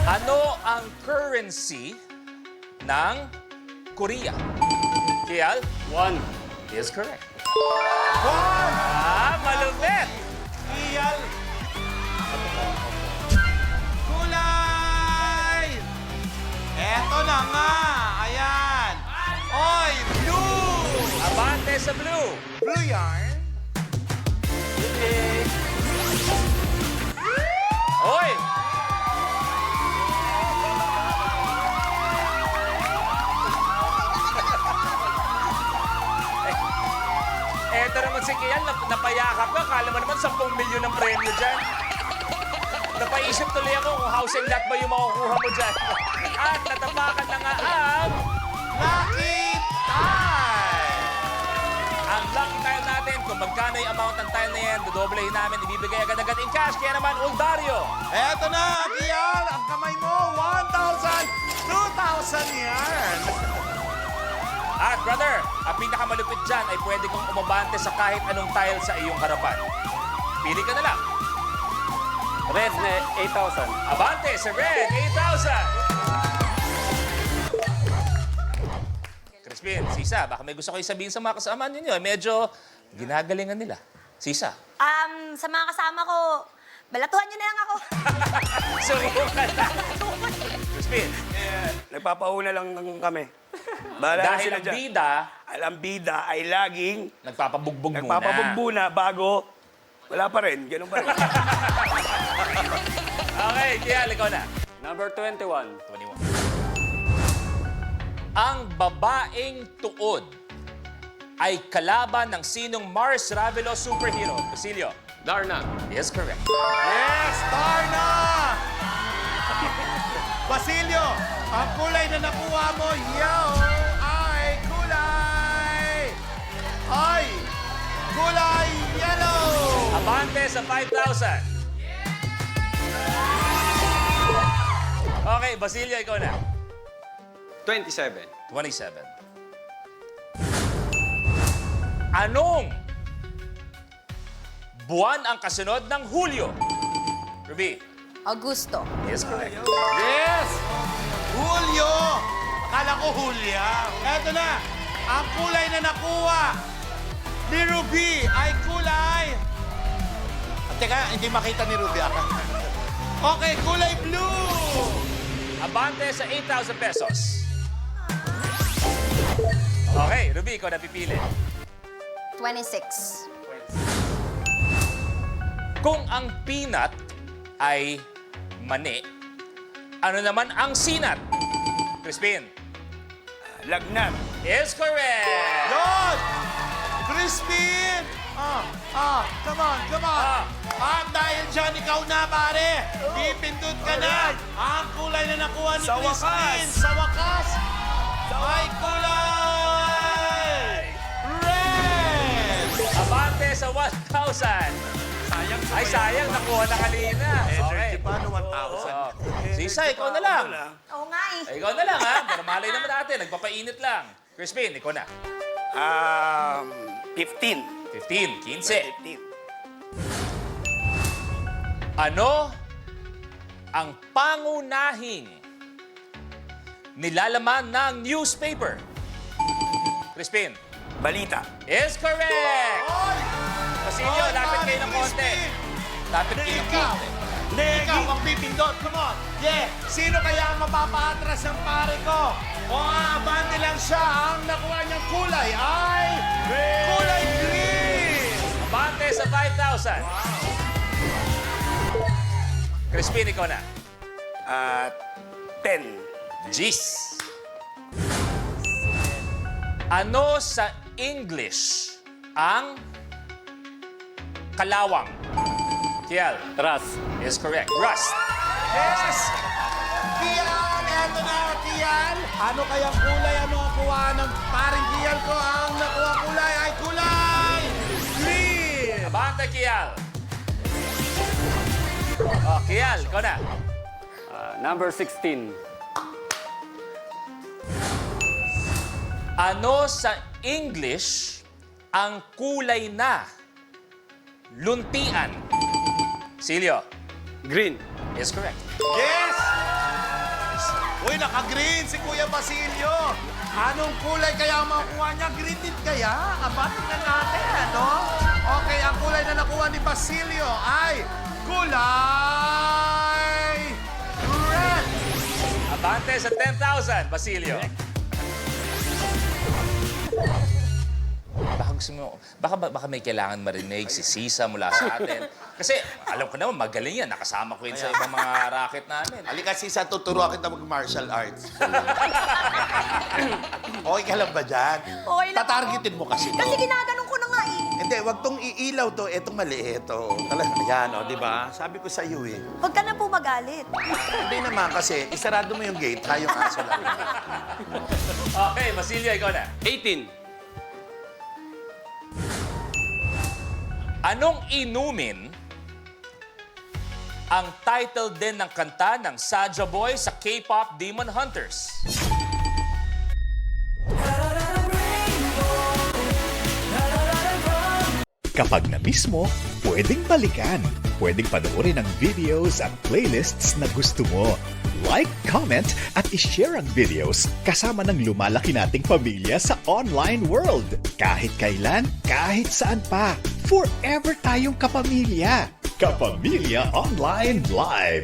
Ano ang currency ng Korea? Kial? One. Is correct. One! Malupit! Iyal! Kulay! Eto na nga! Ayan! Oy! Blue! Abante sa blue. Blue yarn? Oy! Eto naman si Kian, napayakap ka. Kala mo naman 10 milyon ang premyo dyan. Napaisip tuloy ako kung housing lot ba yung makukuha mo dyan. At natapakan na nga ang... Lucky tie! Ang lucky tile natin, kung magkano yung amount ng tile na yan, dodoblehin namin, ibibigay agad-agad in cash. Kaya naman, Uldario. Eto na, Kial! Ang kamay mo, 1,000, 2,000 yarn! At brother, ang pinakamalupit dyan ay pwede kong umabante sa kahit anong tile sa iyong harapan. Pili ka na lang. Red na 8,000. Abante sa red, 8,000. Crispin, Sisa, baka may gusto kayo sabihin sa mga kasama ninyo. Medyo ginagalingan nila. Sisa. Sa mga kasama ko, balatuhan nyo na lang ako. Subukan na. Crispin, Nagpapauna lang kami. Bahala na dahil sila ang dyan. bida, Ang bida ay laging nagpapabugbog muna. nagpapabugbuna bago wala pa rin. Ganun pa rin. Okay, Kial, ikaw na. Number 21. 21. Ang babaeng tuod ay kalaban ng sinong Mars Ravelo superhero? Basilio. Darna. Yes, correct. Yes, Darna! Basilio, ang kulay na nakuha mo, ay kulay! Ay, kulay yellow! Abante sa 5,000. Okay, Basilio, ikaw na. 27. 27. Anong buwan ang kasunod ng Hulyo? Ruby. Augusto. Yes, correct. Yes! Julio! Akala ko Julia. Eto na, ang kulay na nakuha ni Ruby ay kulay... Teka, hindi makita ni Ruby. Okay, kulay blue! Abante sa 8,000 pesos. Okay, Ruby, ikaw napipili. 26. Kung ang peanut ay mani, ano naman ang sinat? Crispin. Lagnat. Is correct! Yun! Crispin! Come on, come on! At dahil dyan, ikaw na, pare! Pipindot ka na! Ang kulay na nakuha ni Sa Crispin! wakas! Sa wakas! Ay kulay! Red! Abante sa 1,000. Sayang Ay, sayang. Nakuha na kanina. Okay. Paano 1,000? Oh. Sisa, ikaw na lang. Oo nga eh. Ikaw na lang, ha? Pero malay naman natin. Nagpapainit lang. Crispin, ikaw na. 15. 15, 15. 15. Ano ang pangunahing nilalaman ng newspaper? Crispin. Balita. Is correct! Oy! Basilio, Oy, lapit pare kayo ng konti. Crispin! Lapit kayo ng Ikaw! konti. Ikaw ang pipindot. Come on. Yeah. Sino kaya ang mapapaatras ng pare ko? O aabante lang siya. Ang nakuha niyang kulay ay... Kulay green! Abante sa 5,000. Crispin, ikaw na. 10. Jeez. Ano sa English ang kalawang? Kial. Ras. Is correct. Rust. Yes! Kian! Eto na, Kian! Ano kayang kulay? Ano ang kuha ng paring Kian ko? Ang nakuha kulay ay kulay green! Abante, Kial. Oh, Kial, ikaw na. Number 16. Ano sa English ang kulay na luntian? Silio. Green. Is correct. Yes! Uy, naka-green si Kuya Basilio. Anong kulay kaya ang makuha niya? Green din kaya? Aba, tingnan natin, ano? Okay, ang kulay na nakuha ni Basilio ay kulay red. Abante sa 10,000, Basilio. Baka gusto mo, baka may kailangan marinig si Sisa mula sa atin. Kasi alam ko naman, magaling yan. Nakasama ko yun sa ibang mga racket namin. Halika, Sisa, tuturuan kita mag-martial arts. Okay ka lang ba dyan? Okay lang Tatargetin mo kasi to. Kasi ginaganon ko na nga eh. Hindi, wag tong iilaw to. Etong maliit, oh. Talaga, yan, oh, di ba? Sabi ko sa iyo, eh. Huwag ka na po magalit. Hindi naman kasi, isarado mo yung gate, tayong aso lang. Okay, Basilio, ikaw na. 18. Anong inumin ang title din ng kanta ng Saja Boy sa K-pop Demon Hunters? Kapag na-miss mo, pwedeng balikan. Pwedeng panoorin ang videos at playlists na gusto mo. Like, comment, at ishare ang videos kasama ng lumalaki nating pamilya sa online world. Kahit kailan, kahit saan pa. Forever tayong kapamilya. Kapamilya Online Live.